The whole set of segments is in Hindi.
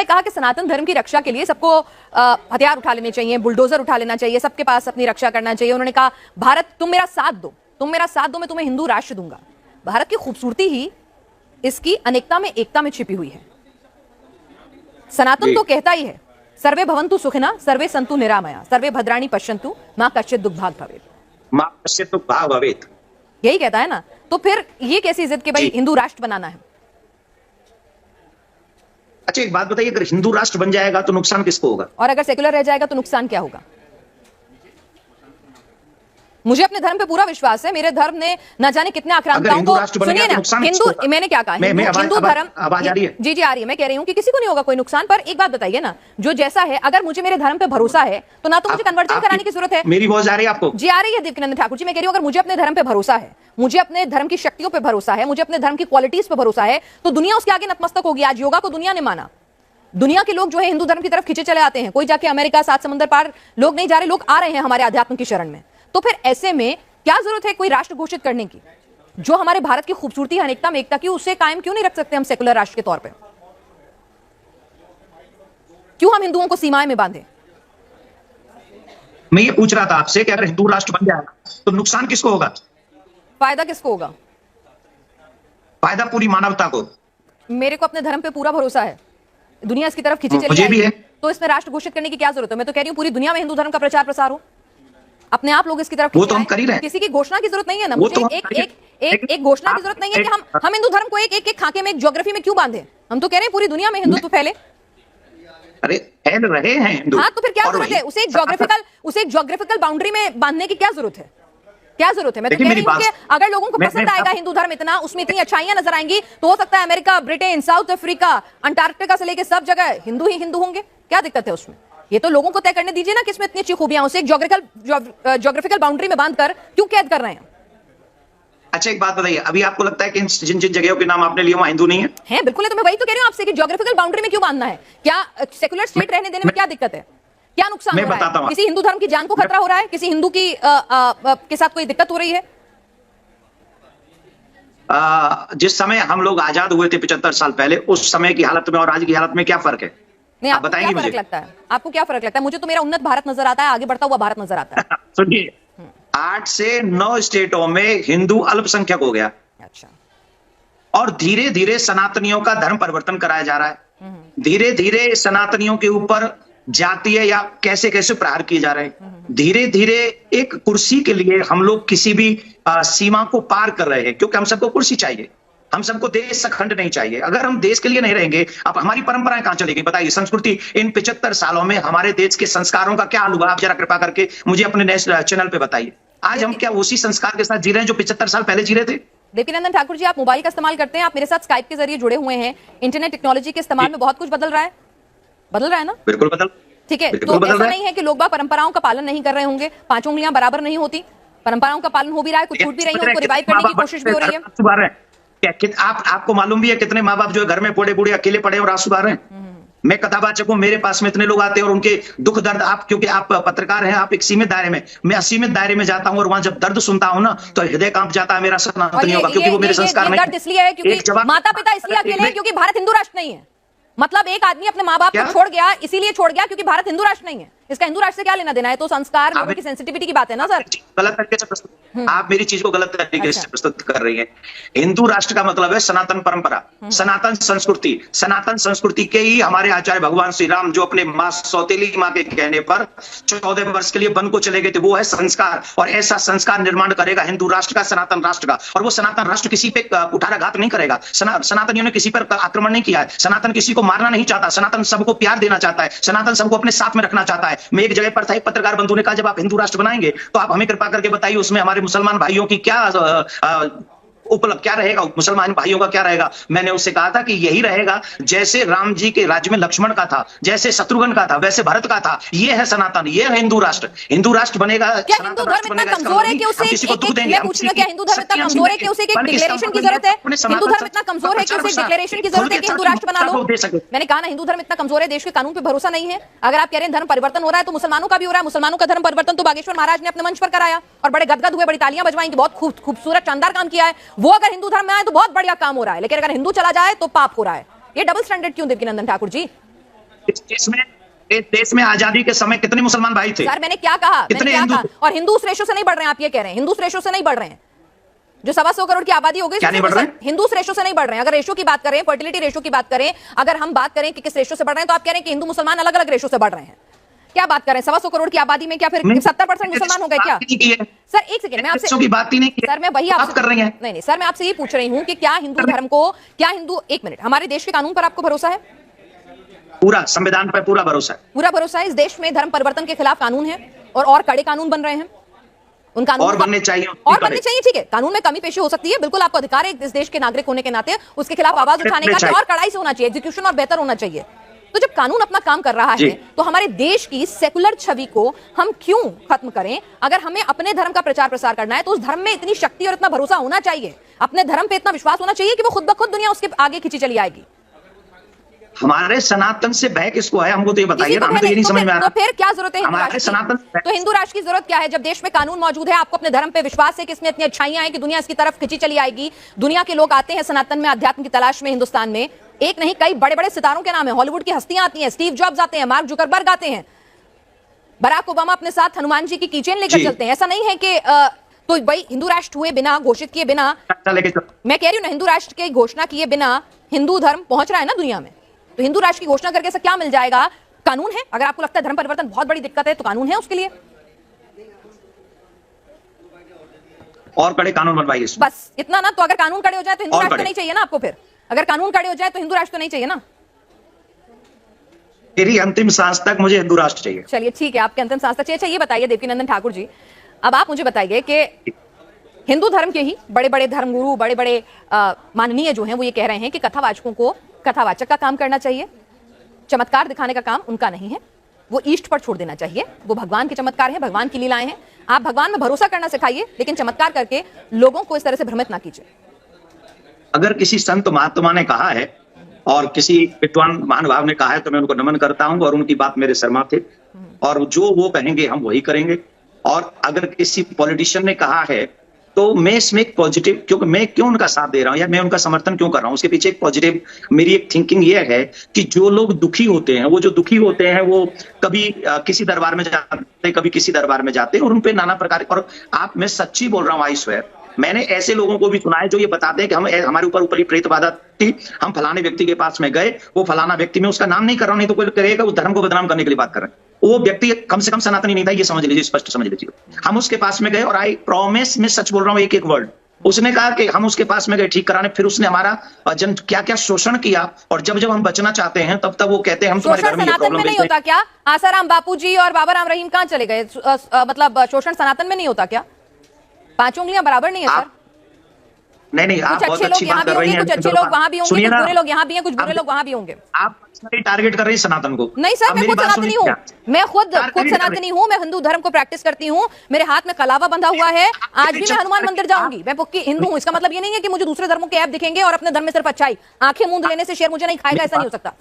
उन्होंने कहा कि सनातन धर्म की रक्षा के लिए सबको हथियार उठा लेने चाहिए, बुलडोजर उठा लेना चाहिए, सबके पास अपनी रक्षा करना चाहिए। उन्होंने कहा भारत तुम मेरा साथ दो, मैं तुम्हें हिंदू राष्ट्र दूंगा। भारत की खूबसूरती ही इसकी अनेकता में एकता में छिपी हुई है। सनातन तो कहता ही है सर्वे भवन्तु सुखिनः सर्वे सन्तु निरामया सर्वे भद्राणि पश्यन्तु मां कश्चित् दुःखभाग् भवेत्। यही कहता है ना, तो फिर ये कैसी जिद कि भाई हिंदू राष्ट्र बनाना है? अच्छा एक बात बताइए, अगर हिंदू राष्ट्र बन जाएगा तो नुकसान किसको होगा? और अगर सेकुलर रह जाएगा तो नुकसान क्या होगा? मुझे अपने धर्म पे पूरा विश्वास है। मेरे धर्म ने न जाने कितने आक्रांताओं को, सुनिए ना, हिंदू, मैंने क्या कहा, हिंदू धर्म, आवाज आ रही है? जी आ रही है। मैं कह रही हूँ कि किसी को नहीं होगा कोई नुकसान। पर एक बात बताइए ना, जो जैसा है, अगर मुझे मेरे धर्म पे भरोसा है तो ना तो मुझे कन्वर्जन कराने की जरूरत है। मेरी आवाज आ रही है आपको? जी आ रही है दीप्तिनंदन ठाकुर जी। मैं कह रही हूँ अगर मुझे अपने धर्म पे भरोसा है, मुझे अपने धर्म की शक्तियों पे भरोसा है, मुझे अपने धर्म की क्वालिटीज पे भरोसा है, तो दुनिया उसके आगे नतमस्तक होगी। आज योगा को दुनिया ने माना, दुनिया के लोग जो है हिंदू धर्म की तरफ खींचे चले आते हैं। कोई जाके अमेरिका, 7 समंदर पार लोग नहीं जा रहे, लोग आ रहे हैं हमारे अध्यात्म की शरण में। तो फिर ऐसे में क्या जरूरत है कोई राष्ट्र घोषित करने की? जो हमारे भारत की खूबसूरती है अनेकता में एकता की, उसे कायम क्यों नहीं रख सकते हम सेकुलर राष्ट्र के तौर पे? क्यों हम हिंदुओं को सीमाएं में बांधे? मैं ये पूछ रहा था आपसे कि अगर हिंदू राष्ट्र बन जाएगा तो नुकसान किसको होगा? फायदा किसको होगा? फायदा पूरी मानवता को। मेरे को अपने धर्म पे पूरा भरोसा है, दुनिया इसकी तरफ खींची चली मुझे भी है। तो इसमें राष्ट्र घोषित करने की क्या जरूरत है? मैं तो कह रही हूँ पूरी दुनिया में हिंदू धर्म का प्रचार प्रसार हो, अपने आप लोग इसकी तरफ। वो तो हम कर ही रहे हैं। किसी की घोषणा की जरूरत नहीं है ना। मुझे एक घोषणा की जरूरत नहीं है कि हम हिंदू धर्म को एक खाके में, एक ज्योग्राफी में क्यों बांधे। हम तो कह रहे हैं पूरी दुनिया में हिंदुत्व फैले। अरे फैल रहे हैं हिंदू। हाँ, तो फिर क्या जरूरत है उसे एक ज्योग्राफिकल बाउंड्री में बांधने की? क्या जरूरत है? क्या जरूरत है? मैं तो कह रही हूँ कि अगर लोगों को पसंद आएगा हिंदू धर्म इतना, उसमें इतनी अच्छाइयां नजर आएंगी, तो हो सकता है America, Britain, south Africa, Antarctica से लेकर सब जगह हिंदू ही हिंदू होंगे। क्या दिक्कत है उसमें? ये तो लोगों को तय करने दीजिए ना कि इसमें इतनी अच्छी खूबियां, उसे एक ज्योग्राफिकल बाउंड्री में बांधकर क्यों कैद कर रहे हैं? अच्छा एक बात बताइए, अभी आपको लगता है कि जिन जिन जगहों के नाम आपने लिए वहां हिंदू नहीं है? बिल्कुल है। तो मैं वही तो कह रही हूँ आपसे कि ज्योग्राफिकल बाउंड्री में क्यों बांधना है? क्या सेकुलर स्टेट रहने देने में क्या दिक्कत है? क्या नुकसान हो रहा है? किसी हिंदू धर्म की जान को खतरा हो रहा है? किसी हिंदू की के साथ कोई दिक्कत हो रही है? जिस समय हम लोग आजाद हुए थे 75 साल पहले, उस समय की हालत में और आज की हालत में क्या फर्क है? नहीं, आपको क्या फर्क लगता है? आपको क्या फर्क लगता है? मुझे तो मेरा उन्नत भारत नजर आता है, आगे बढ़ता हुआ भारत नजर आता है। सुनिए, 8 से 9 स्टेटों में हिंदू अल्पसंख्यक हो गया। अच्छा। और धीरे धीरे सनातनियों का धर्म परिवर्तन कराया जा रहा है। धीरे धीरे सनातनियों के ऊपर जातीय या कैसे कैसे प्रहार किए जा रहे हैं। धीरे धीरे एक कुर्सी के लिए हम लोग किसी भी सीमा को पार कर रहे हैं, क्योंकि हम सबको कुर्सी चाहिए, हम सबको देश अखंड नहीं चाहिए। अगर हम देश के लिए नहीं रहेंगे, अब हमारी परंपराएं कहां चलेगी? बताइए, संस्कृति। इन 75 सालों में हमारे देश के संस्कारों का क्या हाल हुआ? आप जरा कृपा करके मुझे अपने नेशनल चैनल पे बताइए। आज हम क्या उसी संस्कार के साथ जी रहे हैं जो 75 साल पहले जी रहे थे? दीप्तिनंदन ठाकुर जी, आप मोबाइल का इस्तेमाल करते हैं, आप मेरे साथ स्काइप के जरिए जुड़े हुए हैं। इंटरनेट टेक्नोलॉजी के इस्तेमाल में बहुत कुछ बदल रहा है ना? बिल्कुल बदल। ठीक है, तो ऐसा नहीं है कि लोग परंपराओं का पालन नहीं कर रहे होंगे, 5 उंगलियां बराबर नहीं होती, परंपराओं का पालन हो भी रहा है, कुछ छूट भी रही है, उनको रिवाइव करने की कोशिश भी हो रही है। आपको मालूम भी है कितने माँ बाप जो घर में बूढ़े बूढ़े अकेले पड़े और आंसू बहा रहे हैं? मैं कथावाचक हूं, मेरे पास में इतने लोग आते हैं और उनके दुख दर्द, आप क्योंकि आप पत्रकार हैं, आप एक सीमित दायरे में, मैं असीमित दायरे में जाता हूं और वहां जब दर्द सुनता हूं ना तो हृदय कांप जाता है मेरा सनातनियों का, क्योंकि वो मेरे संस्कार नहीं। दर्द इसलिए है क्योंकि माता पिता इसलिए अकेले हैं क्योंकि भारत हिंदू राष्ट्र नहीं है। मतलब एक आदमी अपने माँ बाप को छोड़ गया, इसीलिए छोड़ गया क्योंकि भारत हिंदू राष्ट्र नहीं है। इसका हिंदू राष्ट्र से क्या लेना देना है? तो संस्कार, लोगों की सेंसिटिविटी की बात है ना सर। गलत तरीके से प्रस्तुत, आप मेरी चीज को गलत तरीके से प्रस्तुत कर रही हैं। हिंदू राष्ट्र का मतलब है सनातन परंपरा, सनातन संस्कृति। सनातन संस्कृति के ही हमारे आचार्य भगवान श्री राम, जो अपने माँ सौतेली माँ के कहने पर 14 वर्ष के लिए वन को चले गए थे, वो है संस्कार। और ऐसा संस्कार निर्माण करेगा हिंदू राष्ट्र का, सनातन राष्ट्र का। और वो सनातन राष्ट्र किसी पे कुठाराघात नहीं करेगा। सनातनियों ने किसी पर आक्रमण नहीं किया है। सनातन किसी को मारना नहीं चाहता। सनातन सबको प्यार देना चाहता है। सनातन सबको अपने साथ में रखना चाहता है। मैं एक जगह पर था, एक पत्रकार बंधु ने कहा जब आप हिंदू राष्ट्र बनाएंगे तो आप हमें कृपा करके बताइए उसमें हमारे मुसलमान भाइयों की क्या उपलब्ध क्या रहेगा, मुसलमान भाइयों का क्या रहेगा? मैंने उससे कहा था कि यही रहेगा जैसे राम जी के राज्य में लक्ष्मण का था, जैसे शत्रुघ्न का था, वैसे भरत का था। ये है सनातन, ये है हिंदू राष्ट्र। हिंदू राष्ट्र बनेगा, क्या हिंदू धर्म इतना कमजोर है कि उसे क्या हिंदू धर्म इतना कमजोर है कि उसे एक डिक्लेरेशन की जरूरत है? हिंदू धर्म इतना कमजोर है कि उसे डिक्लेरेशन की जरूरत है कि हिंदू राष्ट्र बना लो? मैंने कहा ना, हिंदू धर्म इतना कमजोर है, देश के कानून पे भरोसा नहीं है। अगर आप कह रहे हैं धर्म परिवर्तन हो रहा है तो मुसलमानों का भी हो रहा है। मुसलमानों का धर्म परिवर्तन तो बागेश्वर महाराज ने अपने मंच पर कराया और बड़े गदगद हुए, बड़ी तालियां बजवाई कि बहुत खूबसूरत शानदार काम किया है। वो अगर हिंदू धर्म में आए तो बहुत बढ़िया काम हो रहा है, लेकिन अगर हिंदू चला जाए तो पाप हो रहा है। ये डबल स्टैंडर्ड क्यों दीप्तिनंदन ठाकुर जी? इस देश में आजादी के समय कितने मुसलमान भाई थे? सर मैंने क्या कहा, कितने हिंदू? और हिंदू उस रेशो से नहीं बढ़ रहे हैं, आप ये कह रहे हैं हिंदू उस रेशो से नहीं बढ़ रहे हैं। जो 125 करोड़ की आबादी हो गई, क्या नहीं बढ़ रहे हैं? हिंदू उस रेशो से नहीं बढ़ रहे हैं। अगर रेशो की बात करें, फर्टिलिटी रेशो की बात करें, अगर हम बात करें कि किस रेशो से बढ़ रहे हैं, तो आप कह रहे हैं कि हिंदू मुसलमान अलग अलग रेशो से बढ़ रहे हैं। क्या बात करें, 125 करोड़ की आबादी में क्या फिर 70% मुसलमान हो गए क्या? सर एक सेकंड, मैं आपसे की बात ही नहीं की। सर मैं वही आप कर रही हैं। नहीं सर, मैं आपसे ये पूछ रही हूँ कि क्या हिंदू धर्म को, क्या हिंदू, एक मिनट, हमारे देश के कानून पर आपको भरोसा है? पूरा संविधान पर पूरा भरोसा है। पूरा भरोसा है। इस देश में धर्म परिवर्तन के खिलाफ कानून है और कड़े कानून बन रहे हैं। उन कानून और बनने चाहिए, ठीक है। कानून में कमी पेशी हो सकती है, बिल्कुल आपको अधिकार है इस देश के नागरिक होने के नाते उसके खिलाफ आवाज उठाने का, और कड़ाई से होना चाहिए, एग्जीक्यूशन और बेहतर होना चाहिए। तो जब कानून अपना काम कर रहा है तो हमारे देश की सेकुलर छवि को हम क्यों खत्म करें? अगर हमें अपने धर्म का प्रचार प्रसार करना है तो उस धर्म में इतनी शक्ति और इतना भरोसा होना चाहिए, अपने धर्म पे इतना विश्वास होना चाहिए कि वो खुद ब खुद दुनिया उसके आगे खींची चली आएगी। हमारे सनातन से भय किसको है, हमको तो ये बताइए ना, हमें तो ये नहीं समझ में आ रहा। तो फिर क्या जरूरत है हमारे सनातन? तो हिंदू राष्ट्र की जरूरत क्या है जब देश में कानून मौजूद है? आपको अपने धर्म पे विश्वास है कि इसमें इतनी अच्छाइयां हैं कि दुनिया इसकी तरफ खिंची चली आएगी। दुनिया के लोग आते हैं सनातन में अध्यात्म की तलाश में। हिंदुस्तान में एक नहीं कई बड़े बड़े सितारों के नाम है, हॉलीवुड की हस्तियां आती हैं, स्टीव जॉब्स आते हैं, मार्क जुकरबर्ग आते हैं, बराक ओबामा अपने साथ हनुमान जी की कीचेन लेकर चलते हैं। ऐसा नहीं है कि तो भाई हिंदू राष्ट्र हुए बिना, घोषित किए बिना, मैं कह रही हूँ ना, हिंदू राष्ट्र की घोषणा किए बिना हिंदू धर्म पहुंच रहा है ना दुनिया में। तो हिंदू राष्ट्र की घोषणा करके ऐसा क्या मिल जाएगा? कानून है। अगर आपको लगता है धर्म परिवर्तन बहुत बड़ी दिक्कत है तो कानून है उसके लिए, और कड़े कानून बनवाइए। बस इतना ना। तो अगर कानून कड़े हो जाए तो हिंदू राष्ट्र तो नहीं चाहिए ना आपको? फिर अगर कानून कड़े हो जाए तो हिंदू राष्ट्र तो नहीं चाहिए ना? मेरी अंतिम सांस तक मुझे हिंदू राष्ट्र चाहिए। चलिए ठीक है, आपके अंतिम सांस तक चाहिए। ये बताइए देवकीनंदन ठाकुर जी, अब आप मुझे बताइए कि हिंदू धर्म के ही बड़े बड़े धर्मगुरु, बड़े बड़े माननीय जो हैं, वो ये कह रहे हैं कि कथावाचकों को कथावाचक का काम करना चाहिए, चमत्कार दिखाने का काम उनका नहीं है, वो ईष्ट पर छोड़ देना चाहिए। वो भगवान के चमत्कार हैं, भगवान की लीलाएं हैं। आप भगवान में भरोसा करना सिखाइए, लेकिन चमत्कार करके लोगों को इस तरह से भ्रमित ना कीजिए। अगर किसी संत महात्मा ने कहा है और किसी विद्वान महानुभाव ने कहा है तो मैं उनको नमन करता हूं और उनकी बात मेरे शर्मा थे, और जो वो कहेंगे हम वही करेंगे। और अगर किसी पॉलिटिशियन ने कहा है तो मैं इसमें एक पॉजिटिव, क्योंकि मैं क्यों उनका साथ दे रहा हूं या मैं उनका समर्थन क्यों कर रहा हूं, उसके पीछे एक पॉजिटिव मेरी एक थिंकिंग ये है कि जो लोग दुखी होते हैं, वो जो दुखी होते हैं वो कभी किसी दरबार में जाते, कभी किसी दरबार में जाते हैं, और उनपे नाना प्रकार, और आप, मैं सच्ची बोल रहा हूं, आई स्वेयर, मैंने ऐसे लोगों को भी सुना है जो ये बताते हैं कि हम, हमारे ऊपर ऊपर प्रेत बाधा थी, हम फलाने व्यक्ति के पास में गए, वो फलाना व्यक्ति, में उसका नाम नहीं कर रहा हूं, नहीं तो कोई कहेगा वो धर्म को बदनाम करने के लिए बात कर रहे हैं। वो व्यक्ति कम से कम सनातनी नहीं था, ये समझ लीजिए, स्पष्ट समझ लीजिए। हम उसके पास में गए और आई प्रॉमिस, मैं सच बोल रहा हूं, एक एक वर्ड, उसने कहा कि हम उसके पास में गए ठीक कराने, फिर उसने हमारा जन क्या क्या शोषण किया, और जब जब हम बचना चाहते हैं तब तब वो कहते हैं हम तुम्हारे घर में ये प्रॉब्लम नहीं होता क्या? आसाराम बापूजी और बाबा राम रहीम कहां चले गए? मतलब शोषण सनातन में नहीं होता क्या? 5 उंगलियां बराबर नहीं है सर? नहीं, आप बहुत अच्छी बात कर रही हैं, कुछ अच्छे लोग वहां भी होंगे, कुछ बुरे लोग यहाँ भी हैं, कुछ बुरे लोग वहां भी होंगे। आप टारगेट कर रही है सनातन को? नहीं सर, मैं खुद सनातनी हूँ, मैं खुद सनातनी हूँ, मैं हिंदू धर्म को प्रैक्टिस करती हूँ, मेरे हाथ में कलावा बंधा हुआ है, आज भी मैं हनुमान मंदिर जाऊंगी, मैं पक्की हिंदू हूँ। इसका मतलब ये नहीं है कि मुझे दूसरे धर्मों के ऐप दिखेंगे और अपने धर्म में सिर्फ अच्छाई, आंखें मूंद लेने से शेर मुझे नहीं खाएगा, ऐसा नहीं हो सकता।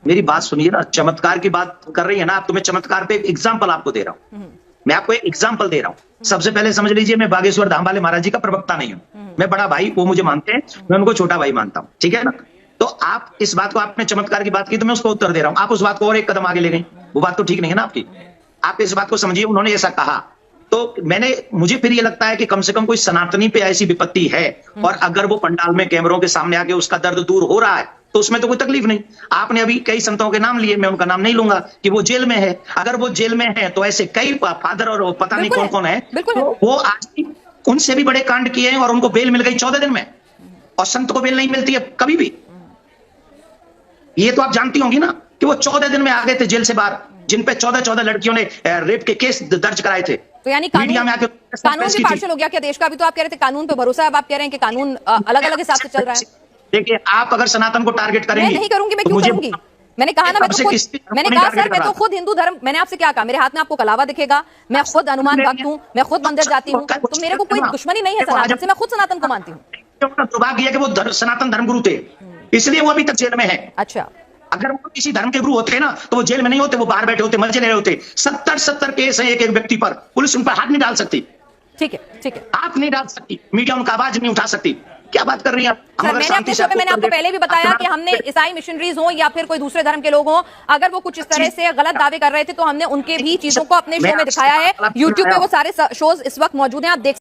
मेरी बात सुनिए ना, चमत्कार की बात कर रही है ना आप, तो मैं चमत्कार पे एक एग्जाम्पल आपको दे रहा हूँ, मैं आपको एक एग्जाम्पल दे रहा हूँ। सबसे पहले समझ लीजिए, मैं बागेश्वर धाम वाले महाराज जी का प्रवक्ता नहीं हूँ, मैं बड़ा भाई, वो मुझे मानते हैं, मैं उनको छोटा भाई मानता हूँ, ठीक है ना। तो आप इस बात को, आपने चमत्कार की बात की तो मैं उसको उत्तर दे रहा हूँ, आप उस बात को और एक कदम आगे ले गई, वो बात तो ठीक नहीं है ना आपकी। आप इस बात को समझिए, उन्होंने ऐसा कहा तो मुझे फिर ये लगता है कि कम से कम कोई सनातनी पे ऐसी विपत्ति है, और अगर वो पंडाल में कैमरों के सामने आके उसका दर्द दूर हो रहा है तो उसमें तो कोई तकलीफ नहीं। आपने अभी कई संतों के नाम लिए, मैं उनका नाम नहीं लूंगा कि वो जेल में है, अगर वो जेल में है तो ऐसे कई फादर और पता नहीं कौन कौन है, तो वो आज उनसे भी बड़े कांड किए हैं और उनको बेल मिल गई 14 दिन में, और संत को बेल नहीं मिलती है कभी भी। ये तो आप जानती होंगी ना कि वो 14 दिन में आ गए थे जेल से बाहर, जिन पे 14 लड़कियों ने रेप के केस दर्ज कराए थे। तो यानी मीडिया में आके कानून भी पार्शियल हो गया क्या देश का? अभी तो आप कह रहे थे कानून पे भरोसा है, अब आप कह रहे हैं कि कानून अलग अलग हिसाब से चल रहा है। देखिए, आप अगर सनातन को टारगेट करेंगे, मैं नहीं करूंगी, मैं क्यों करूंगी? मैंने कहा ना, मैं तो खुद, मैंने कहा सर, मैं तो खुद हिंदू धर्म, मैंने आपसे क्या कहा, मेरे हाथ में आपको कलावा दिखेगा, मैं खुद हनुमान भक्त हूँ, मैं खुद मंदिर जाती हूँ, तो मेरे को कोई दुश्मनी नहीं है सनातन से, मैं खुद सनातन को मानती हूँ। दुर्भाग्य है कि वो सनातन धर्मगुरु थे, इसलिए वो अभी तक जेल में है। अच्छा, अगर वो किसी धर्म के गुरु होते ना तो वो जेल में नहीं होते, वो बाहर बैठे होते, मजे ले रहे होते। 70 केस है एक एक व्यक्ति पर, पुलिस उन पर हाथ नहीं डाल सकती। ठीक है, ठीक है, आप नहीं डाल सकती, मीडिया उनका आवाज नहीं उठा सकती, क्या बात कर रही हैं आप? सर, मैंने अपने शो में मैंने आपको पहले भी बताया कि हमने ईसाई मिशनरीज हो या फिर कोई दूसरे धर्म के लोग हों, अगर वो कुछ इस तरह से गलत दावे कर रहे थे तो हमने उनके भी चीजों को अपने शो में दिखाया है। यूट्यूब पे वो सारे शोज इस वक्त मौजूद हैं, आप देख